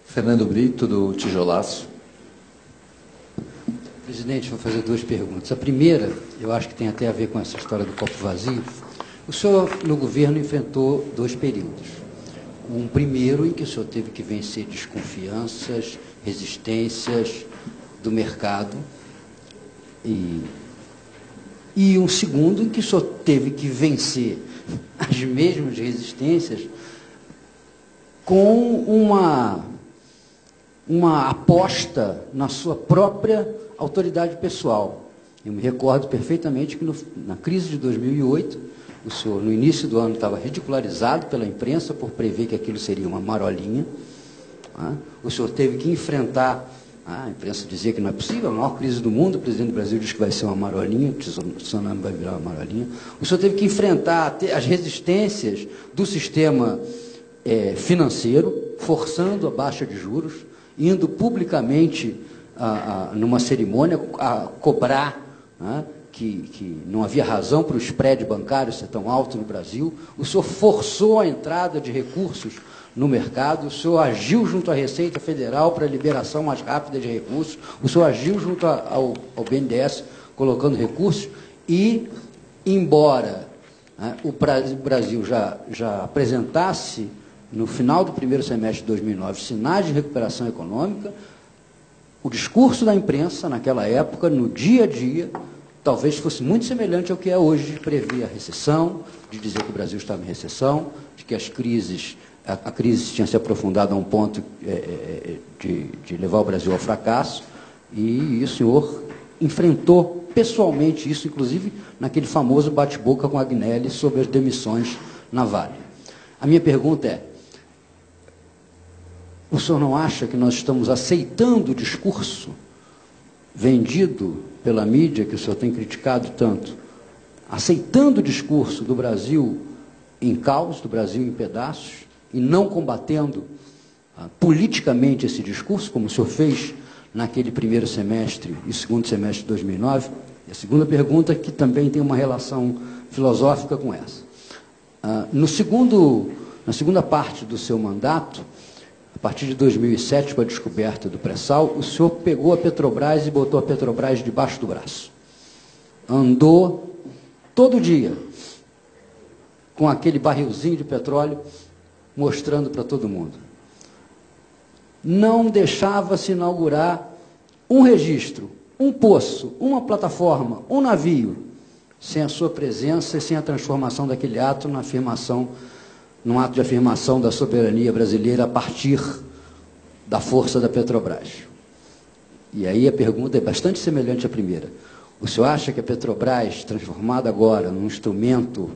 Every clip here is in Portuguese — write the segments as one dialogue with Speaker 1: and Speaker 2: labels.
Speaker 1: Fernando Brito, do Tijolaço.
Speaker 2: Presidente, vou fazer duas perguntas. A primeira, eu acho que tem até a ver com essa história do copo vazio. O senhor, no governo, enfrentou dois períodos. Um primeiro em que o senhor teve que vencer desconfianças, resistências do mercado, e um segundo em que o senhor teve que vencer as mesmas resistências com uma aposta na sua própria autoridade pessoal. Eu me recordo perfeitamente que na crise de 2008, o senhor, no início do ano, estava ridicularizado pela imprensa por prever que aquilo seria uma marolinha. O senhor teve que enfrentar, a imprensa dizia que não é possível, a maior crise do mundo, o presidente do Brasil diz que vai ser uma marolinha, o tsunami vai virar uma marolinha. O senhor teve que enfrentar as resistências do sistema financeiro, forçando a baixa de juros, indo publicamente numa cerimônia a cobrar que não havia razão para o spread bancário ser tão alto no Brasil. O senhor forçou a entrada de recursos no mercado, o senhor agiu junto à Receita Federal para a liberação mais rápida de recursos, o senhor agiu junto ao BNDES colocando recursos e, embora o Brasil já apresentasse, no final do primeiro semestre de 2009, sinais de recuperação econômica, o discurso da imprensa, naquela época, no dia a dia, talvez fosse muito semelhante ao que é hoje, de prever a recessão, de dizer que o Brasil estava em recessão, de que a crise tinha se aprofundado a um ponto de levar o Brasil ao fracasso, e o senhor enfrentou pessoalmente isso, inclusive naquele famoso bate-boca com Agnelli sobre as demissões na Vale. A minha pergunta é: o senhor não acha que nós estamos aceitando o discurso vendido pela mídia, que o senhor tem criticado tanto, aceitando o discurso do Brasil em caos, do Brasil em pedaços, e não combatendo politicamente esse discurso, como o senhor fez naquele primeiro semestre e segundo semestre de 2009? E a segunda pergunta, que também tem uma relação filosófica com essa. Na segunda parte do seu mandato, a partir de 2007, com a descoberta do pré-sal, o senhor pegou a Petrobras e botou a Petrobras debaixo do braço. Andou todo dia com aquele barrilzinho de petróleo, mostrando para todo mundo. Não deixava-se inaugurar um registro, um poço, uma plataforma, um navio, sem a sua presença e sem a transformação daquele ato num ato de afirmação da soberania brasileira a partir da força da Petrobras. E aí a pergunta é bastante semelhante à primeira. O senhor acha que a Petrobras, transformada agora num instrumento,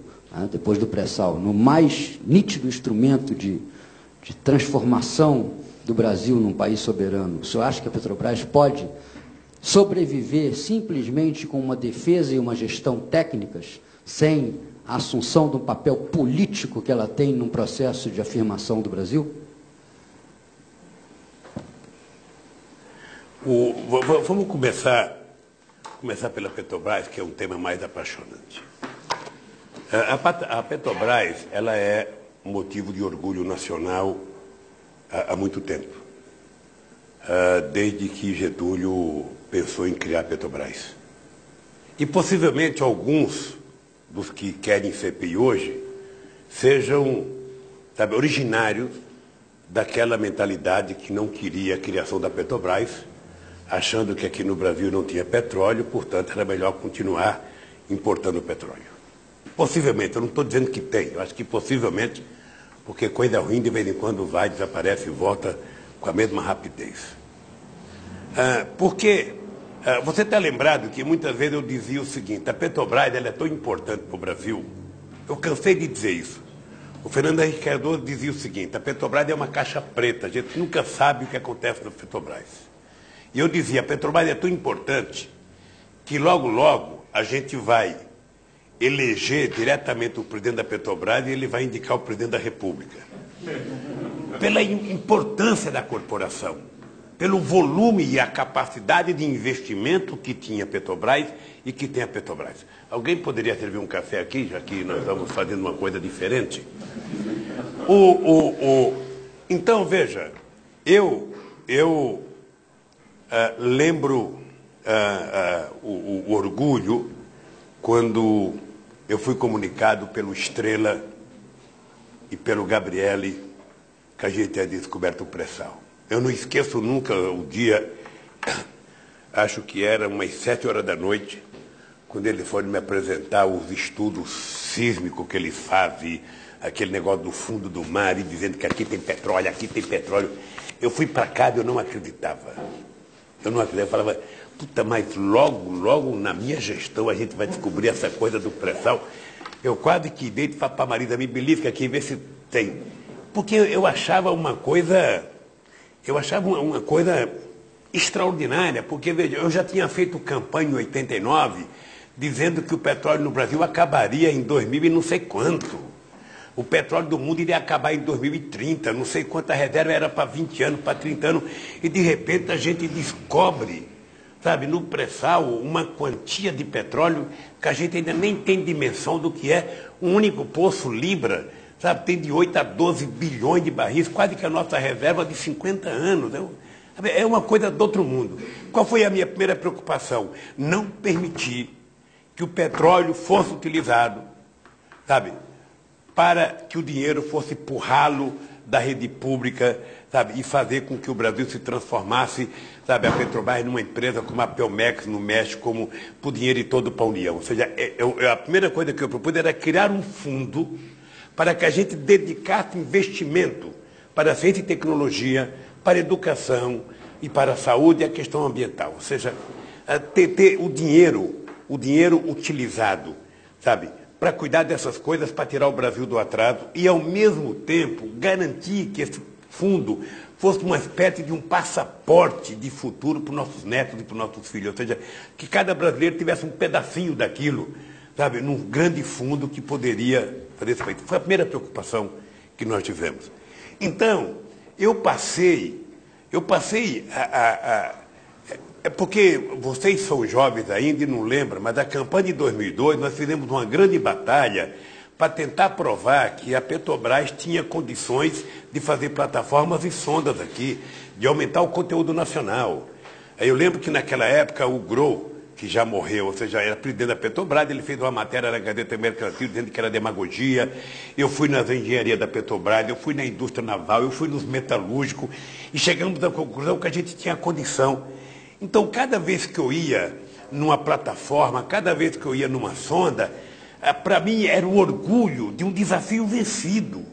Speaker 2: depois do pré-sal, no mais nítido instrumento de transformação do Brasil num país soberano, o senhor acha que a Petrobras pode sobreviver simplesmente com uma defesa e uma gestão técnicas, sem a assunção de um papel político que ela tem num processo de afirmação do Brasil?
Speaker 3: Vamos começar pela Petrobras, que é um tema mais apaixonante. A Petrobras, ela é motivo de orgulho nacional há muito tempo, desde que Getúlio pensou em criar a Petrobras. E possivelmente alguns dos que querem CPI hoje sejam, originários daquela mentalidade que não queria a criação da Petrobras, achando que aqui no Brasil não tinha petróleo, portanto era melhor continuar importando petróleo. Possivelmente, eu não estou dizendo que tem, eu acho que possivelmente, porque coisa ruim de vez em quando vai, desaparece e volta com a mesma rapidez. Porque você está lembrado que muitas vezes eu dizia o seguinte: a Petrobras ela é tão importante para o Brasil, eu cansei de dizer isso. O Fernando Henrique Cardoso dizia o seguinte: a Petrobras é uma caixa preta, a gente nunca sabe o que acontece na Petrobras. E eu dizia: a Petrobras é tão importante que logo, logo a gente vai eleger diretamente o presidente da Petrobras e ele vai indicar o presidente da República. Pela importância da corporação, pelo volume e a capacidade de investimento que tinha a Petrobras e que tem a Petrobras. Alguém poderia servir um café aqui, já que nós estamos fazendo uma coisa diferente? Então, veja, Eu lembro o orgulho quando eu fui comunicado pelo Estrela e pelo Gabriele que a gente tinha descoberto o pré-sal. Eu não esqueço nunca o dia, acho que era umas 7 horas da noite, quando eles foram me apresentar os estudos sísmicos que eles fazem, aquele negócio do fundo do mar, e dizendo que aqui tem petróleo, aqui tem petróleo. Eu fui para cá e eu não acreditava. Eu não acreditava, eu falava, puta, mas logo na minha gestão a gente vai descobrir essa coisa do pré-sal. Eu quase que dei para a Marisa, me belisca aqui, ver se tem. Porque eu achava uma coisa extraordinária, porque, veja, eu já tinha feito campanha em 89, dizendo que o petróleo no Brasil acabaria em 2000 e não sei quanto. O petróleo do mundo iria acabar em 2030, não sei quanta reserva era para 20 anos, para 30 anos, e de repente a gente descobre, sabe, no pré-sal, uma quantia de petróleo que a gente ainda nem tem dimensão do que é. Um único poço Libra, sabe, tem de 8 a 12 bilhões de barris, quase que a nossa reserva de 50 anos. É uma coisa do outro mundo. Qual foi a minha primeira preocupação? Não permitir que o petróleo fosse utilizado, sabe, para que o dinheiro fosse empurrá-lo da rede pública, sabe, e fazer com que o Brasil se transformasse, sabe, a Petrobras numa empresa como a Pelmex no México, como por dinheiro todo para a União. Ou seja, a primeira coisa que eu propus era criar um fundo para que a gente dedicasse investimento para a ciência e tecnologia, para a educação e para a saúde e a questão ambiental. Ou seja, ter o dinheiro utilizado, sabe, para cuidar dessas coisas, para tirar o Brasil do atraso e, ao mesmo tempo, garantir que esse fundo fosse uma espécie de um passaporte de futuro para os nossos netos e para os nossos filhos. Ou seja, que cada brasileiro tivesse um pedacinho daquilo, sabe, num grande fundo que poderia fazer esse feito. Foi a primeira preocupação que nós tivemos. Então, eu passei é porque vocês são jovens ainda e não lembram, mas a campanha de 2002 nós fizemos uma grande batalha para tentar provar que a Petrobras tinha condições de fazer plataformas e sondas aqui, de aumentar o conteúdo nacional. Eu lembro que naquela época o Gro, que já morreu, ou seja, era presidente da Petrobras, ele fez uma matéria na Gazeta Mercantil dizendo que era demagogia. Eu fui nas engenharias da Petrobras, eu fui na indústria naval, eu fui nos metalúrgicos e chegamos à conclusão que a gente tinha condição. Então, cada vez que eu ia numa plataforma, cada vez que eu ia numa sonda, para mim era um orgulho de um desafio vencido.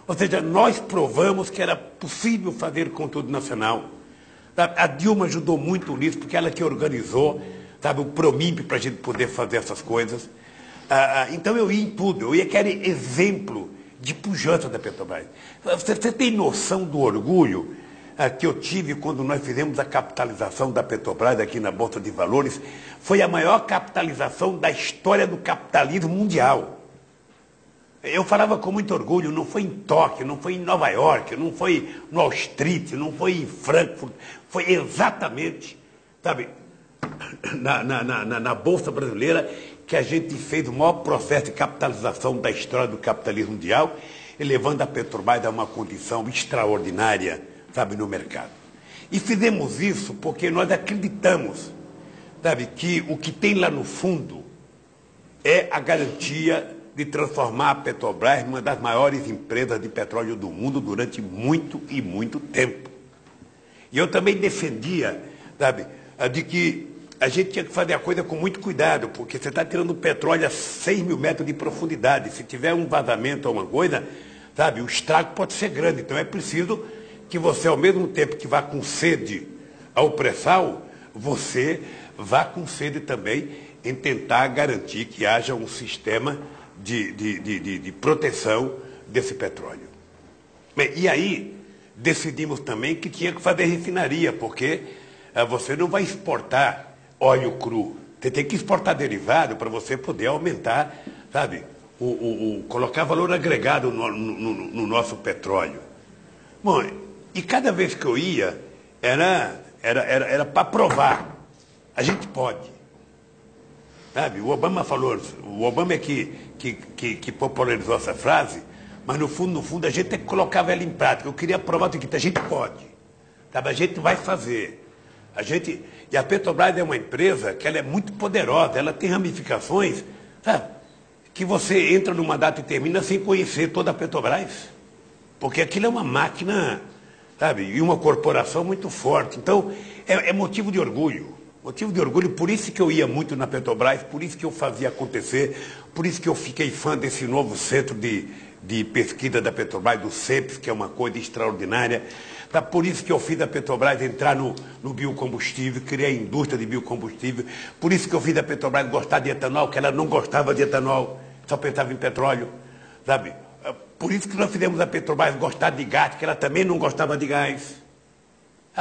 Speaker 3: Ou seja, nós provamos que era possível fazer conteúdo nacional. A Dilma ajudou muito nisso, porque ela que organizou, sabe, o Promimp para a gente poder fazer essas coisas. Então eu ia em tudo, eu ia querer exemplo de pujança da Petrobras. Você tem noção do orgulho que eu tive quando nós fizemos a capitalização da Petrobras aqui na Bolsa de Valores? Foi a maior capitalização da história do capitalismo mundial. Eu falava com muito orgulho, não foi em Tóquio, não foi em Nova York, não foi no Wall Street, não foi em Frankfurt, foi exatamente, sabe, na Bolsa Brasileira que a gente fez o maior processo de capitalização da história do capitalismo mundial, elevando a Petrobras a uma condição extraordinária, sabe, no mercado. E fizemos isso porque nós acreditamos, sabe, que o que tem lá no fundo é a garantia de transformar a Petrobras numa das maiores empresas de petróleo do mundo durante muito e muito tempo. E eu também defendia, sabe, de que a gente tinha que fazer a coisa com muito cuidado, porque você está tirando petróleo a 6 mil metros de profundidade. Se tiver um vazamento ou uma coisa, sabe, o estrago pode ser grande. Então é preciso que você, ao mesmo tempo que vá com sede ao pré-sal, você vá com sede também em tentar garantir que haja um sistema de proteção desse petróleo. Bem, e aí decidimos também que tinha que fazer refinaria, porque você não vai exportar óleo cru. Você tem que exportar derivado para você poder aumentar, sabe, colocar valor agregado no nosso petróleo. Bom, e cada vez que eu ia, era para provar. A gente pode. Sabe, o Obama falou, o Obama é que popularizou essa frase, mas no fundo a gente colocava ela em prática. Eu queria provar o seguinte: a gente pode. sabe? A gente vai fazer. E a Petrobras é uma empresa que ela é muito poderosa, ela tem ramificações, sabe? Que você entra num mandato e termina sem conhecer toda a Petrobras. Porque aquilo é uma máquina, sabe? E uma corporação muito forte. Então, é motivo de orgulho. Motivo de orgulho, por isso que eu ia muito na Petrobras, por isso que eu fazia acontecer, por isso que eu fiquei fã desse novo centro de pesquisa da Petrobras, do CEPS, que é uma coisa extraordinária. Tá? Por isso que eu fiz a Petrobras entrar no biocombustível, criei a indústria de biocombustível. Por isso que eu fiz a Petrobras gostar de etanol, que ela não gostava de etanol, só pensava em petróleo, sabe? Por isso que nós fizemos a Petrobras gostar de gás, que ela também não gostava de gás.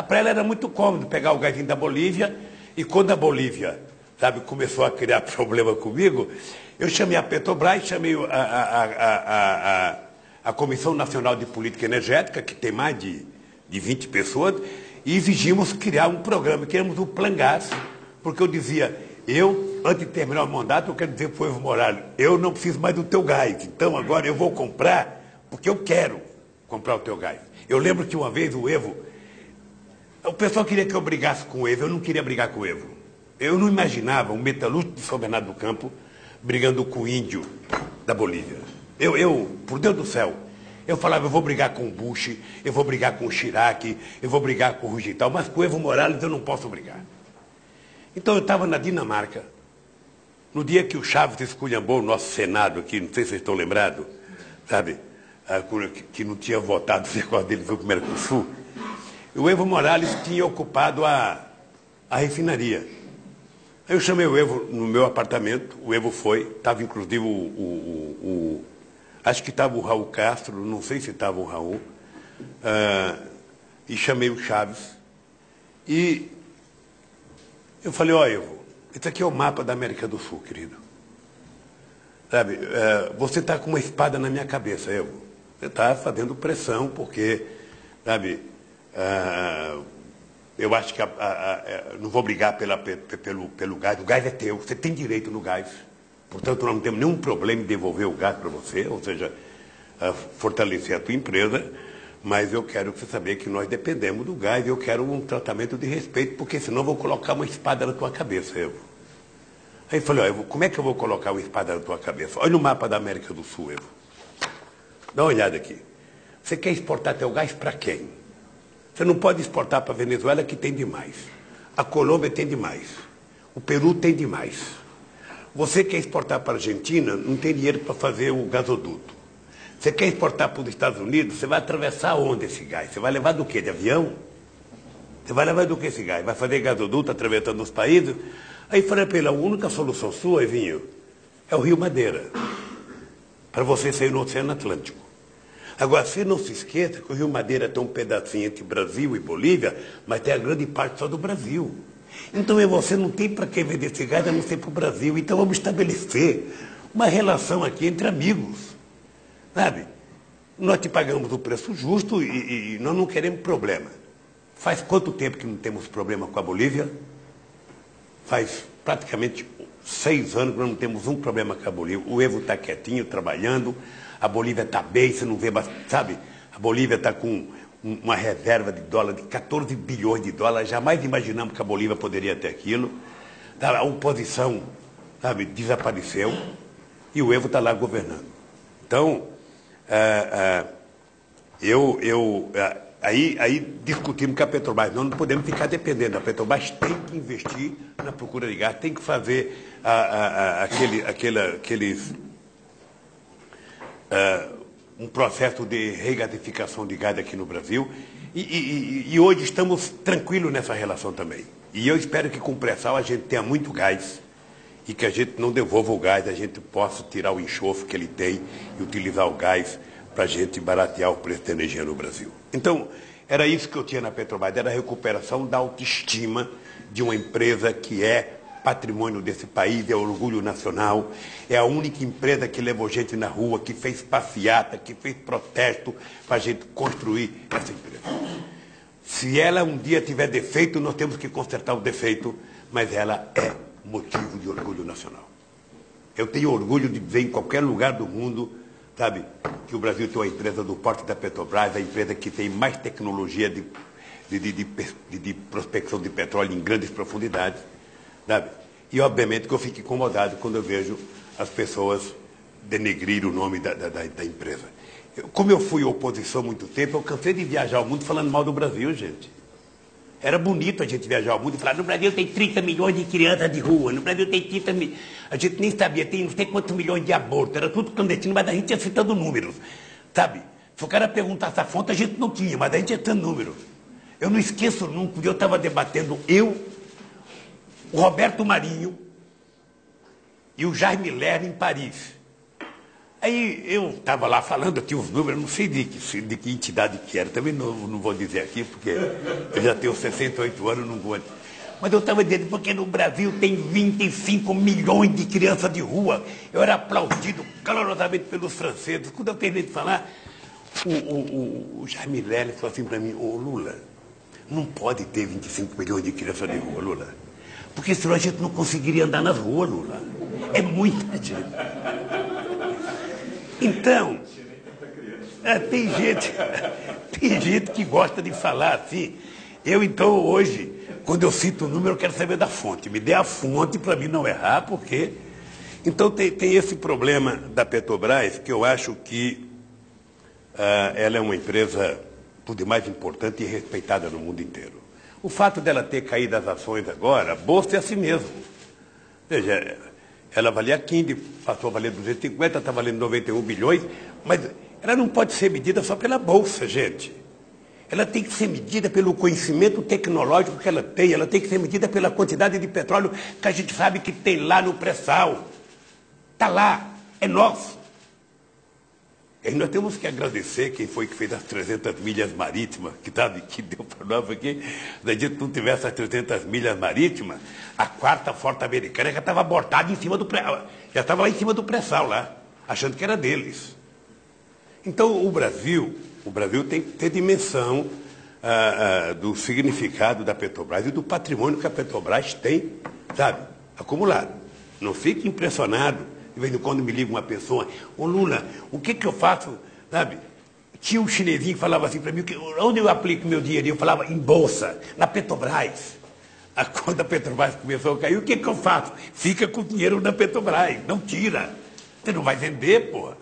Speaker 3: Para ela era muito cômodo pegar o gás da Bolívia, e quando a Bolívia, sabe, começou a criar problema comigo, eu chamei a Petrobras, chamei a Comissão Nacional de Política Energética, que tem mais de 20 pessoas, e exigimos criar um programa, queremos o Plan Gás, porque eu dizia, antes de terminar o mandato, eu quero dizer para o Evo Morales, eu não preciso mais do teu gás, então agora eu vou comprar, porque eu quero comprar o teu gás. Eu lembro que uma vez o pessoal queria que eu brigasse com o Evo, eu não queria brigar com o Evo. Eu não imaginava um metalúrgico de São Bernardo do Campo brigando com o índio da Bolívia. Por Deus do céu, eu falava, eu vou brigar com o Bush, eu vou brigar com o Chirac, eu vou brigar com o Rugital, mas com o Evo Morales eu não posso brigar. Então eu estava na Dinamarca, no dia que o Chaves esculhambou o nosso Senado aqui, não sei se vocês estão lembrados, sabe, que não tinha votado o negócio deles no Mercosul. O Evo Morales tinha ocupado a refinaria. Aí eu chamei o Evo no meu apartamento, o Evo foi, estava inclusive acho que estava o Raul Castro, não sei se estava o Raul, e chamei o Chaves. E eu falei, Evo, esse aqui é o mapa da América do Sul, querido. Sabe, você está com uma espada na minha cabeça, Evo. Você está fazendo pressão, porque, sabe, eu acho que não vou brigar pelo gás. O gás é teu, você tem direito no gás. Portanto, nós não temos nenhum problema em devolver o gás para você, ou seja, fortalecer a tua empresa. Mas eu quero que você saber que nós dependemos do gás e eu quero um tratamento de respeito, porque senão eu vou colocar uma espada na tua cabeça, Evo. Aí eu falei, Evo, como é que eu vou colocar uma espada na tua cabeça? Olha no mapa da América do Sul, Evo. Dá uma olhada aqui. Você quer exportar teu gás para quem? Você não pode exportar para a Venezuela, que tem demais. A Colômbia tem demais. O Peru tem demais. Você quer exportar para a Argentina, não tem dinheiro para fazer o gasoduto. Você quer exportar para os Estados Unidos, você vai atravessar onde esse gás? Você vai levar do quê? De avião? Você vai levar do que esse gás? Vai fazer gasoduto atravessando os países? Aí falei para ele, a única solução sua, Evinho, é o Rio Madeira, para você sair no Oceano Atlântico. Agora, você não se esqueça que o Rio Madeira tem um pedacinho entre Brasil e Bolívia, mas tem a grande parte só do Brasil. Então, você não tem para que vender esse gás, a não ser para o Brasil. Então, vamos estabelecer uma relação aqui entre amigos. Sabe? Nós te pagamos o preço justo e nós não queremos problema. Faz quanto tempo que não temos problema com a Bolívia? Faz praticamente 6 anos que nós não temos um problema com a Bolívia. O Evo está quietinho, trabalhando. A Bolívia está bem, você não vê bastante, sabe? A Bolívia está com uma reserva de dólar de 14 bilhões de dólares. Jamais imaginamos que a Bolívia poderia ter aquilo. A oposição, sabe, desapareceu e o Evo está lá governando. Então, aí discutimos com a Petrobras. Nós não podemos ficar dependendo. A Petrobras tem que investir na procura de gás, tem que fazer um processo de regasificação de gás aqui no Brasil. E hoje estamos tranquilos nessa relação também. E eu espero que com o pré-sal a gente tenha muito gás e que a gente não devolva o gás, a gente possa tirar o enxofre que ele tem e utilizar o gás para a gente baratear o preço da energia no Brasil. Então, era isso que eu tinha na Petrobras, era a recuperação da autoestima de uma empresa que é patrimônio desse país, é orgulho nacional, é a única empresa que levou gente na rua, que fez passeata, que fez protesto para a gente construir essa empresa. Se ela um dia tiver defeito, nós temos que consertar o defeito, mas ela é motivo de orgulho nacional. Eu tenho orgulho de dizer em qualquer lugar do mundo, sabe, que o Brasil tem uma empresa do porte da Petrobras, a empresa que tem mais tecnologia de prospecção de petróleo em grandes profundidades, sabe? E, obviamente, que eu fico incomodado quando eu vejo as pessoas denegrir o nome da empresa. Como eu fui oposição há muito tempo, eu cansei de viajar ao mundo falando mal do Brasil, gente. Era bonito a gente viajar ao mundo e falar, no Brasil tem 30 milhões de crianças de rua, no Brasil tem 30 milhões... A gente nem sabia, tem não sei quantos milhões de abortos, era tudo clandestino, mas a gente ia citando números, sabe? Se o cara perguntasse a fonte, a gente não tinha, mas a gente ia citando números. Eu não esqueço nunca, um dia eu estava debatendo, o Roberto Marinho e o Jaime Lerner em Paris. Aí eu estava lá falando, eu tinha os números, não sei de que entidade que era, também não vou dizer aqui, porque eu já tenho 68 anos, não vou. Mas eu estava dizendo, porque no Brasil tem 25 milhões de crianças de rua. Eu era aplaudido calorosamente pelos franceses. Quando eu terminei de falar, o Jaime Lerner falou assim para mim, ô Lula, não pode ter 25 milhões de crianças de rua, Lula. Porque senão a gente não conseguiria andar nas ruas, Lula. É muita gente. Então, tem gente que gosta de falar assim. Eu, então, hoje, quando eu cito o número, eu quero saber da fonte. Me dê a fonte para mim não errar, porque... Então, tem esse problema da Petrobras, que eu acho que ela é uma empresa, por demais importante e respeitada no mundo inteiro. O fato dela ter caído as ações agora, a bolsa é assim mesmo. Veja... Ela valia 15, passou a valer 250, está valendo 91 bilhões, mas ela não pode ser medida só pela Bolsa, gente. Ela tem que ser medida pelo conhecimento tecnológico que ela tem que ser medida pela quantidade de petróleo que a gente sabe que tem lá no pré-sal. Está lá, é nosso. E nós temos que agradecer quem foi que fez as 300 milhas marítimas, que deu para nós aqui. Se a gente não tivesse as 300 milhas marítimas, a quarta frota americana já estava abortada em cima do já estava lá em cima do pré-sal, lá, achando que era deles. Então, o Brasil tem que ter dimensão do significado da Petrobras e do patrimônio que a Petrobras tem, sabe, acumulado. Não fique impressionado. De vez em quando me liga uma pessoa, ô Lula, o que eu faço, sabe? Tinha um chinesinho que falava assim para mim, onde eu aplico meu dinheiro? Eu falava, em bolsa, na Petrobras. Quando a Petrobras começou a cair, o que eu faço? Fica com o dinheiro na Petrobras, não tira. Você não vai vender, porra.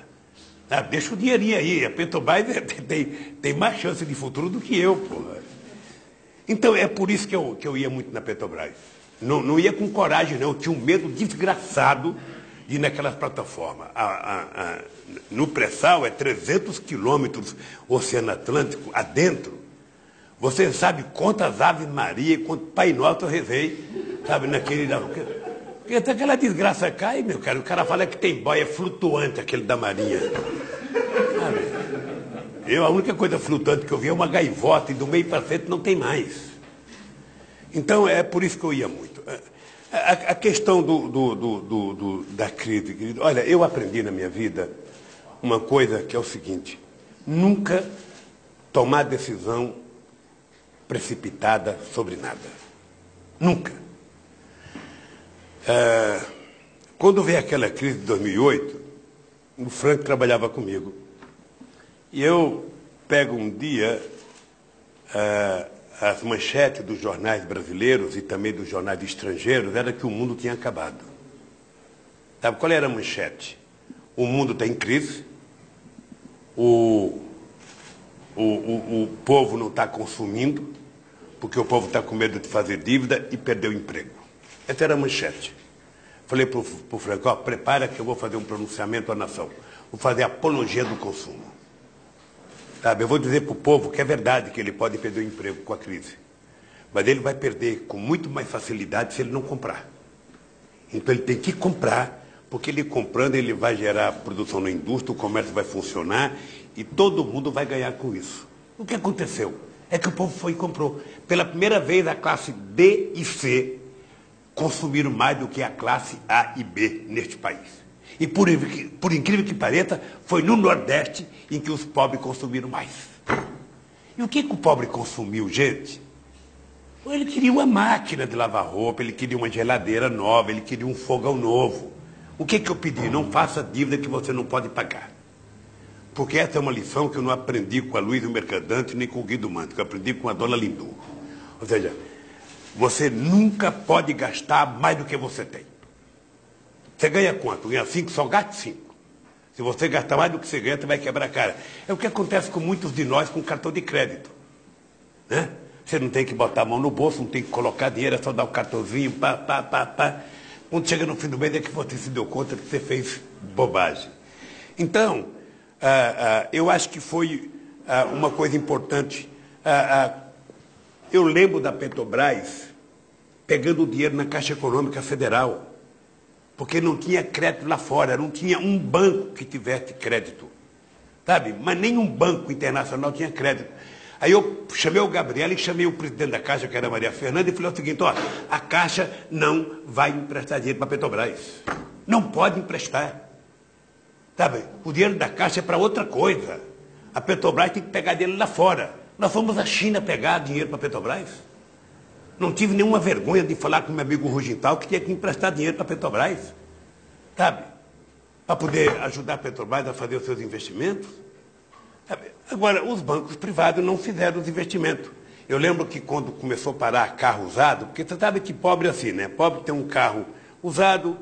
Speaker 3: Deixa o dinheirinho aí, a Petrobras tem mais chance de futuro do que eu, porra. Então, é por isso que eu ia muito na Petrobras. Não ia com coragem, não, eu tinha um medo desgraçado de ir naquelas plataformas. No pré-sal é 300 quilômetros Oceano Atlântico adentro. Você sabe quantas Aves Maria, quanto Pai Nosso eu rezei, sabe, naquele... Porque até aquela desgraça cai, meu cara. O cara fala que tem boia flutuante, aquele da Marinha. Sabe? A única coisa flutuante que eu vi é uma gaivota, e do meio para frente não tem mais. Então, é por isso que eu ia muito. A questão da crise, querido, olha, eu aprendi na minha vida uma coisa que é o seguinte: nunca tomar decisão precipitada sobre nada. Nunca. Quando veio aquela crise de 2008, o Frank trabalhava comigo. E eu pego um dia as manchetes dos jornais brasileiros e também dos jornais estrangeiros, era que o mundo tinha acabado. Sabe qual era a manchete? O mundo está em crise, o povo não está consumindo, porque o povo está com medo de fazer dívida e perder o emprego. Essa era a manchete. Falei para o Franco, prepara que eu vou fazer um pronunciamento à nação. Vou fazer apologia do consumo. Sabe, eu vou dizer para o povo que é verdade que ele pode perder o emprego com a crise. Mas ele vai perder com muito mais facilidade se ele não comprar. Então ele tem que comprar, porque ele comprando ele vai gerar produção na indústria, o comércio vai funcionar e todo mundo vai ganhar com isso. O que aconteceu? É que o povo foi e comprou. Pela primeira vez a classe D e C consumiram mais do que a classe A e B neste país. E por incrível que pareça, foi no Nordeste em que os pobres consumiram mais. E o que o pobre consumiu, gente? Ele queria uma máquina de lavar roupa, ele queria uma geladeira nova, ele queria um fogão novo. O que eu pedi? Não faça dívida que você não pode pagar. porque essa é uma lição que eu não aprendi com a Luísa Mercadante nem com o Guido Manto, que eu aprendi com a Dona Lindu. Ou seja, você nunca pode gastar mais do que você tem. Você ganha quanto? Ganha 5, só gaste 5. Se você gastar mais do que você ganha, você vai quebrar a cara. É o que acontece com muitos de nós com cartão de crédito. Né? Você não tem que botar a mão no bolso, não tem que colocar dinheiro, é só dar o cartãozinho, pá. Quando chega no fim do mês é que você se deu conta que você fez bobagem. Então, eu acho que foi uma coisa importante. Eu lembro da Petrobras pegando o dinheiro na Caixa Econômica Federal, porque não tinha crédito lá fora, não tinha um banco que tivesse crédito, sabe? Mas nenhum banco internacional tinha crédito. Aí eu chamei o Gabriel e chamei o presidente da Caixa, que era a Maria Fernanda, e falei o seguinte, ó, a Caixa não vai emprestar dinheiro para a Petrobras. Não pode emprestar. Sabe? O dinheiro da Caixa é para outra coisa. A Petrobras tem que pegar dele lá fora. Nós fomos à China pegar dinheiro para a Petrobras. Não tive nenhuma vergonha de falar com meu amigo Rugental que tinha que emprestar dinheiro para a Petrobras. Sabe? Para poder ajudar a Petrobras a fazer os seus investimentos. Sabe? Agora, os bancos privados não fizeram os investimentos. Eu lembro que quando começou a parar carro usado, porque você sabe que pobre é assim, né? Pobre tem um carro usado,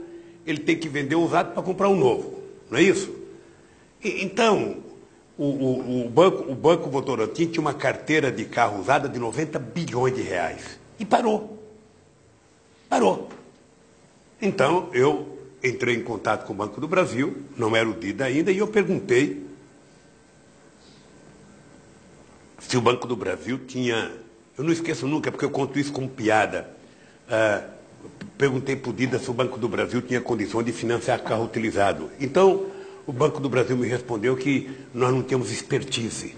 Speaker 3: ele tem que vender o usado para comprar um novo. Não é isso? Então, o Banco Votorantim tinha uma carteira de carro usada de 90 bilhões de reais. E parou. Parou. Então, eu entrei em contato com o Banco do Brasil, não era o DIDA ainda, e eu perguntei se o Banco do Brasil tinha... Eu não esqueço nunca, porque eu conto isso como piada. Perguntei para o DIDA se o Banco do Brasil tinha condições de financiar carro utilizado. Então, o Banco do Brasil me respondeu que nós não temos expertise.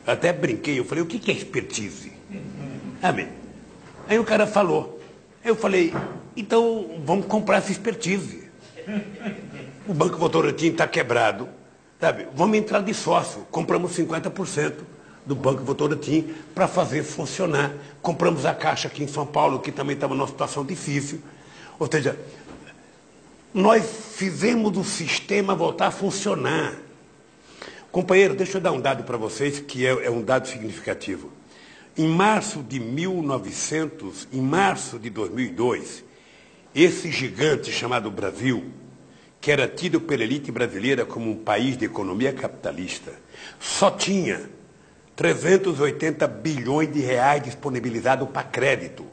Speaker 3: Até brinquei, eu falei, o que é expertise? Amém. Aí o cara falou. Eu falei, então vamos comprar essa expertise. O Banco Votorantim está quebrado, sabe? Vamos entrar de sócio. Compramos 50% do Banco Votorantim para fazer funcionar. Compramos a Caixa aqui em São Paulo, que também estava numa situação difícil. Ou seja, nós fizemos o sistema voltar a funcionar. Companheiro, deixa eu dar um dado para vocês, que é um dado significativo. Em março de 2002, esse gigante chamado Brasil, que era tido pela elite brasileira como um país de economia capitalista, só tinha 380 bilhões de reais disponibilizados para crédito.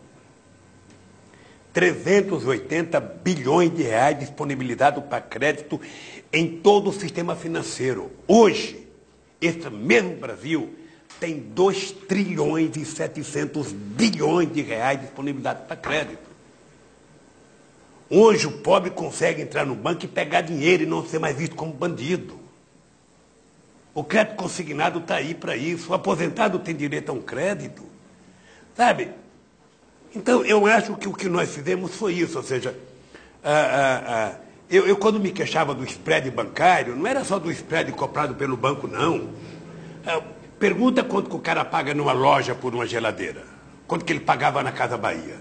Speaker 3: 380 bilhões de reais disponibilizados para crédito em todo o sistema financeiro. Hoje, esse mesmo Brasil tem 2 trilhões e 700 bilhões de reais disponibilizados para crédito. Hoje o pobre consegue entrar no banco e pegar dinheiro e não ser mais visto como bandido. O crédito consignado está aí para isso. O aposentado tem direito a um crédito. Sabe? Então, eu acho que o que nós fizemos foi isso. Ou seja, eu quando me queixava do spread bancário, não era só do spread comprado pelo banco, não. Pergunta quanto que o cara paga numa loja por uma geladeira. Quanto que ele pagava na Casa Bahia.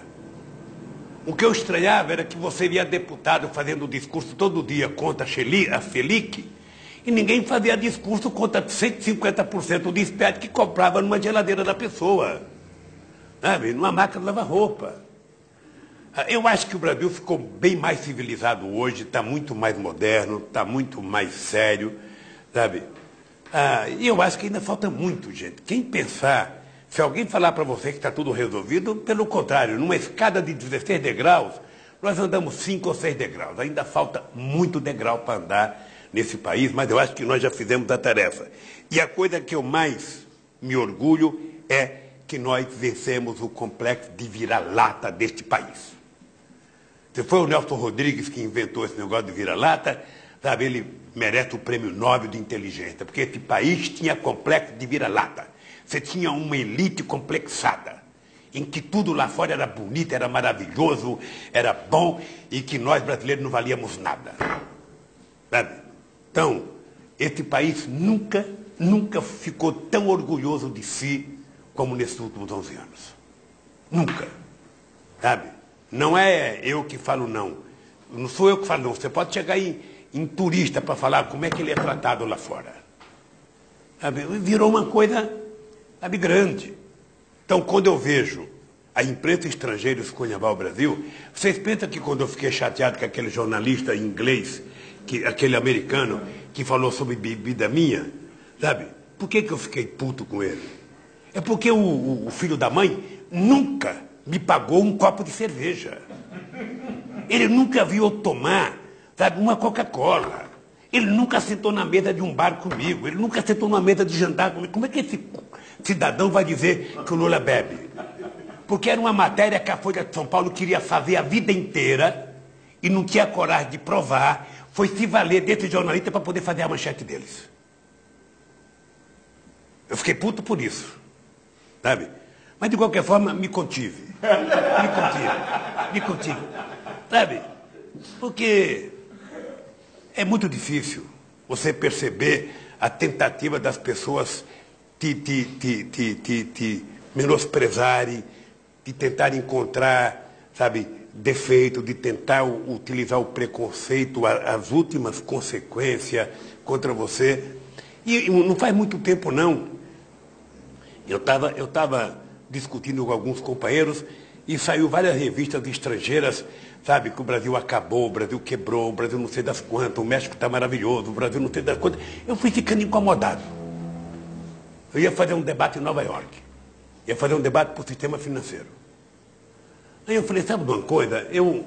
Speaker 3: O que eu estranhava era que você via deputado fazendo discurso todo dia contra a Selic, e ninguém fazia discurso contra 150% de spread que comprava numa geladeira da pessoa. Sabe? Numa máquina de lavar roupa. Eu acho que o Brasil ficou bem mais civilizado hoje, está muito mais moderno, está muito mais sério, sabe? E eu acho que ainda falta muito, gente. Quem pensar, se alguém falar para você que está tudo resolvido, pelo contrário, numa escada de 16 degraus, nós andamos 5 ou 6 degraus. Ainda falta muito degrau para andar nesse país, mas eu acho que nós já fizemos a tarefa. E a coisa que eu mais me orgulho é que nós vencemos o complexo de vira-lata deste país. Se foi o Nelson Rodrigues que inventou esse negócio de vira-lata, sabe, ele merece o prêmio Nobel de Inteligência, porque esse país tinha complexo de vira-lata. Você tinha uma elite complexada, em que tudo lá fora era bonito, era maravilhoso, era bom, e que nós brasileiros não valíamos nada. Sabe? Então, esse país nunca ficou tão orgulhoso de si como nesses últimos 11 anos. Nunca. Sabe? Não é eu que falo não. Não sou eu que falo não. Você pode chegar em turista para falar como é que ele é tratado lá fora. sabe? Virou uma coisa, sabe, grande. Então, quando eu vejo a imprensa estrangeira esculhambar o Brasil, vocês pensam que quando eu fiquei chateado com aquele jornalista inglês, aquele americano, que falou sobre bebida minha, sabe? Por que eu fiquei puto com ele? É porque o filho da mãe nunca me pagou um copo de cerveja. Ele nunca viu eu tomar, sabe, uma Coca-Cola. Ele nunca sentou na mesa de um bar comigo. Ele nunca sentou na mesa de jantar comigo. Como é que esse cidadão vai dizer que o Lula bebe? Porque era uma matéria que a Folha de São Paulo queria fazer a vida inteira e não tinha coragem de provar. Foi se valer desse jornalista para poder fazer a manchete deles. Eu fiquei puto por isso, sabe? Mas, de qualquer forma, me contive. Me contive. Sabe? Porque é muito difícil você perceber a tentativa das pessoas te menosprezarem, de tentar encontrar, sabe, defeito, de tentar utilizar o preconceito, as últimas consequências contra você. E não faz muito tempo, não. Eu estava discutindo com alguns companheiros e saiu várias revistas estrangeiras, sabe, que o Brasil acabou, o Brasil quebrou, o Brasil não sei das quantas, o México está maravilhoso, o Brasil não sei das quantas. Eu fui ficando incomodado. Eu ia fazer um debate em Nova York. Ia fazer um debate para o sistema financeiro. Aí eu falei, sabe de uma coisa? Eu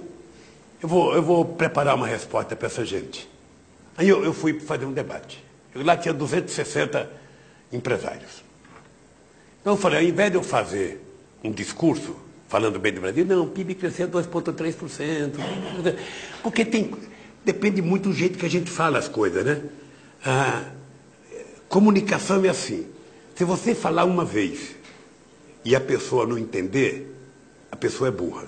Speaker 3: vou preparar uma resposta para essa gente. Aí eu fui fazer um debate. Lá tinha 260 empresários. Então eu falei, ao invés de eu fazer um discurso falando bem do Brasil, não, o PIB cresceu 2,3%. Porque depende muito do jeito que a gente fala as coisas, né? A comunicação é assim. Se você falar uma vez e a pessoa não entender, a pessoa é burra.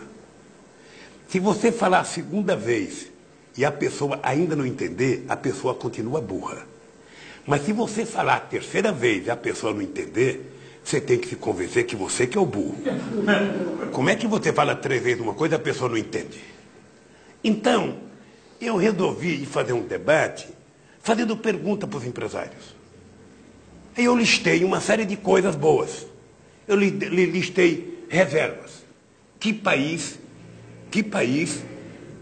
Speaker 3: Se você falar a segunda vez e a pessoa ainda não entender, a pessoa continua burra. Mas se você falar a terceira vez e a pessoa não entender, você tem que se convencer que você que é o burro. Como é que você fala 3 vezes uma coisa e a pessoa não entende? Então, eu resolvi fazer um debate fazendo pergunta para os empresários. Aí eu listei uma série de coisas boas. Eu listei reservas. Que país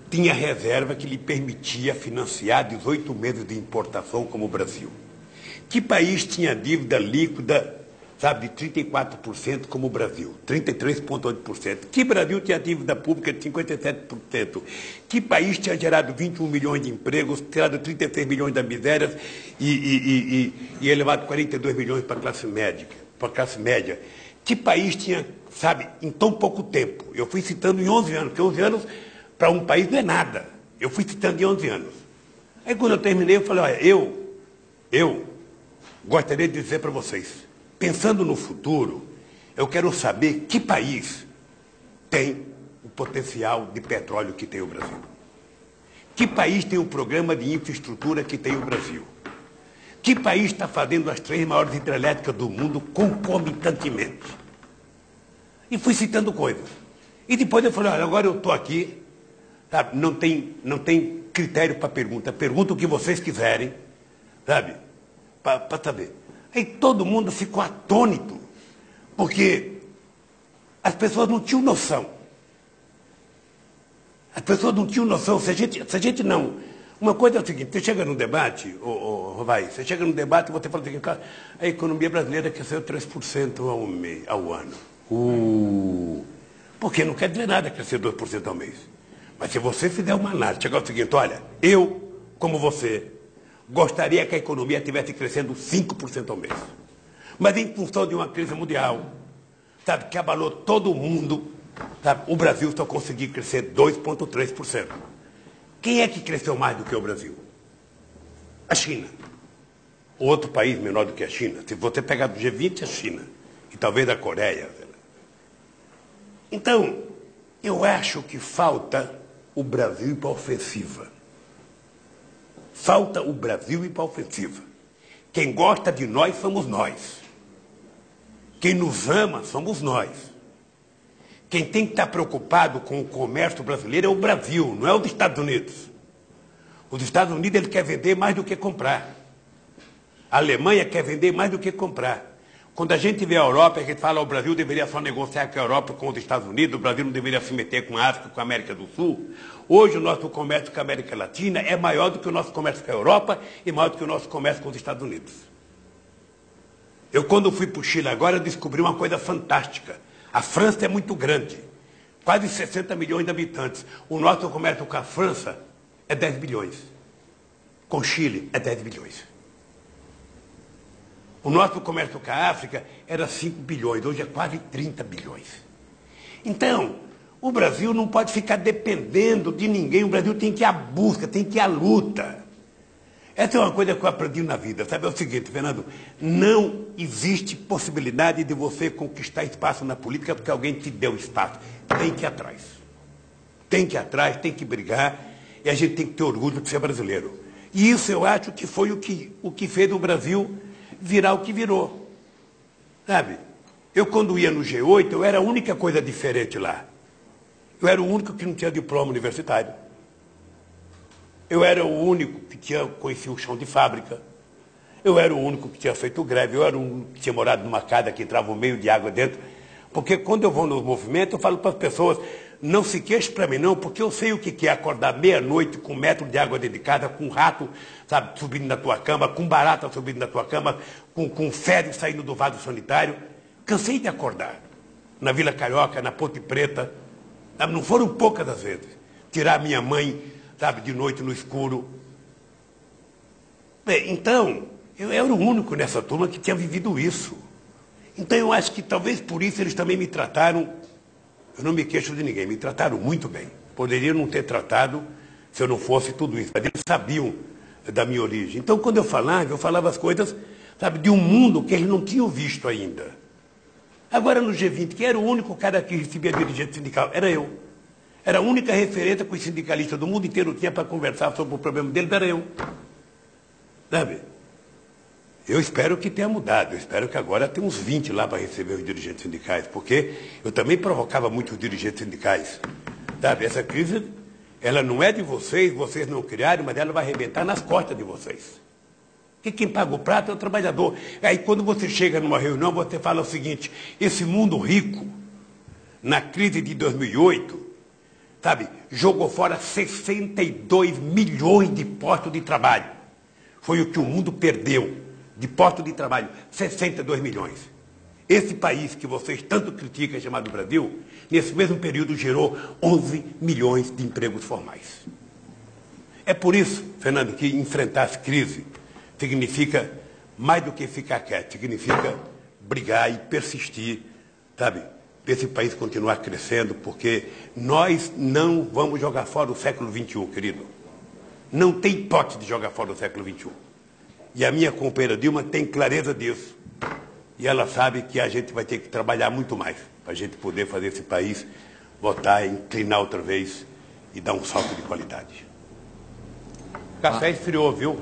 Speaker 3: tinha reserva que lhe permitia financiar 18 meses de importação como o Brasil? Que país tinha dívida líquida, sabe, de 34% como o Brasil, 33,8%. Que Brasil tinha dívida pública de 57%. Que país tinha gerado 21 milhões de empregos, tirado 36 milhões da miséria e elevado 42 milhões para a classe média. Que país tinha, sabe, em tão pouco tempo? Eu fui citando em 11 anos, porque 11 anos para um país não é nada. Eu fui citando em 11 anos. Aí quando eu terminei, eu falei, olha, eu gostaria de dizer para vocês, pensando no futuro, eu quero saber que país tem o potencial de petróleo que tem o Brasil. Que país tem o programa de infraestrutura que tem o Brasil? Que país está fazendo as 3 maiores hidrelétricas do mundo concomitantemente? E fui citando coisas. E depois eu falei, olha, agora eu estou aqui, sabe, não tem critério para pergunta. Pergunta o que vocês quiserem, sabe, para saber. Aí todo mundo ficou atônito, porque as pessoas não tinham noção. As pessoas não tinham noção. Se a gente não... Uma coisa é o seguinte, você chega num debate, você chega num debate e você fala assim, a economia brasileira cresceu 3% ao ano. Porque não quer dizer nada crescer 2% ao mês. Mas se você fizer uma análise, chegar ao seguinte, olha, eu, como você, gostaria que a economia estivesse crescendo 5% ao mês. Mas em função de uma crise mundial, sabe, que abalou todo mundo, sabe, o Brasil só conseguiu crescer 2,3%. Quem é que cresceu mais do que o Brasil? A China. Outro país menor do que a China. Se você pegar do G20, a China. E talvez a Coreia. Então, eu acho que falta o Brasil ir para a ofensiva. Falta o Brasil ir para a ofensiva. Quem gosta de nós somos nós. Quem nos ama somos nós. Quem tem que estar preocupado com o comércio brasileiro é o Brasil, não é os Estados Unidos. Os Estados Unidos ele quer vender mais do que comprar. A Alemanha quer vender mais do que comprar. Quando a gente vê a Europa, a gente fala que o Brasil deveria só negociar com a Europa, com os Estados Unidos, o Brasil não deveria se meter com a África, com a América do Sul. Hoje o nosso comércio com a América Latina é maior do que o nosso comércio com a Europa e maior do que o nosso comércio com os Estados Unidos. Eu, quando fui para o Chile agora, eu descobri uma coisa fantástica. A França é muito grande, quase 60 milhões de habitantes. O nosso comércio com a França é 10 bilhões. Com o Chile é 10 bilhões. O nosso comércio com a África era 5 bilhões, hoje é quase 30 bilhões. Então, o Brasil não pode ficar dependendo de ninguém, o Brasil tem que ir à busca, tem que ir à luta. Essa é uma coisa que eu aprendi na vida, sabe? É o seguinte, Fernando, não existe possibilidade de você conquistar espaço na política porque alguém te deu espaço. Tem que ir atrás. Tem que ir atrás, tem que brigar, e a gente tem que ter orgulho de ser brasileiro. E isso eu acho que foi o que fez o Brasil virar o que virou, sabe? Eu, quando ia no G8, eu era a única coisa diferente lá. Eu era o único que não tinha diploma universitário. Eu era o único que conhecia o chão de fábrica. Eu era o único que tinha feito greve. Eu era o único que tinha morado numa casa que entrava um meio de água dentro. Porque quando eu vou nos movimentos, eu falo para as pessoas, não se queixe para mim não, porque eu sei o que é acordar meia-noite com 1 metro de água dentro de casa, com um rato, sabe, subindo na tua cama, com barata subindo na tua cama, com fezes saindo do vaso sanitário. Cansei de acordar. Na Vila Carioca, na Ponte Preta, sabe, não foram poucas as vezes. Tirar minha mãe, sabe, de noite no escuro. Bem, então, eu era o único nessa turma que tinha vivido isso. Então eu acho que talvez por isso eles também me trataram, eu não me queixo de ninguém, me trataram muito bem. Poderiam não ter tratado se eu não fosse tudo isso, mas eles sabiam da minha origem. Então quando eu falava as coisas, sabe, de um mundo que eles não tinham visto ainda. Agora no G20, quem era o único cara que recebia dirigente sindical? Era eu. Era a única referência que os sindicalistas do mundo inteiro tinham para conversar sobre o problema deles, era eu. Sabe? Eu espero que tenha mudado, eu espero que agora tenha uns 20 lá para receber os dirigentes sindicais, porque eu também provocava muitos dirigentes sindicais. Sabe, essa crise, ela não é de vocês, vocês não criaram, mas ela vai arrebentar nas costas de vocês. Porque quem paga o prato é o trabalhador. Aí quando você chega numa reunião, você fala o seguinte, esse mundo rico, na crise de 2008, sabe, jogou fora 62 milhões de postos de trabalho. Foi o que o mundo perdeu de postos de trabalho, 62 milhões. Esse país que vocês tanto criticam, chamado Brasil, nesse mesmo período gerou 11 milhões de empregos formais. É por isso, Fernando, que enfrentar as crises significa mais do que ficar quieto, significa brigar e persistir, sabe? Para esse país continuar crescendo, porque nós não vamos jogar fora o século XXI, querido. Não tem hipótese de jogar fora o século XXI. E a minha companheira Dilma tem clareza disso. E ela sabe que a gente vai ter que trabalhar muito mais para a gente poder fazer esse país voltar, inclinar outra vez e dar um salto de qualidade. O café esfriou, viu?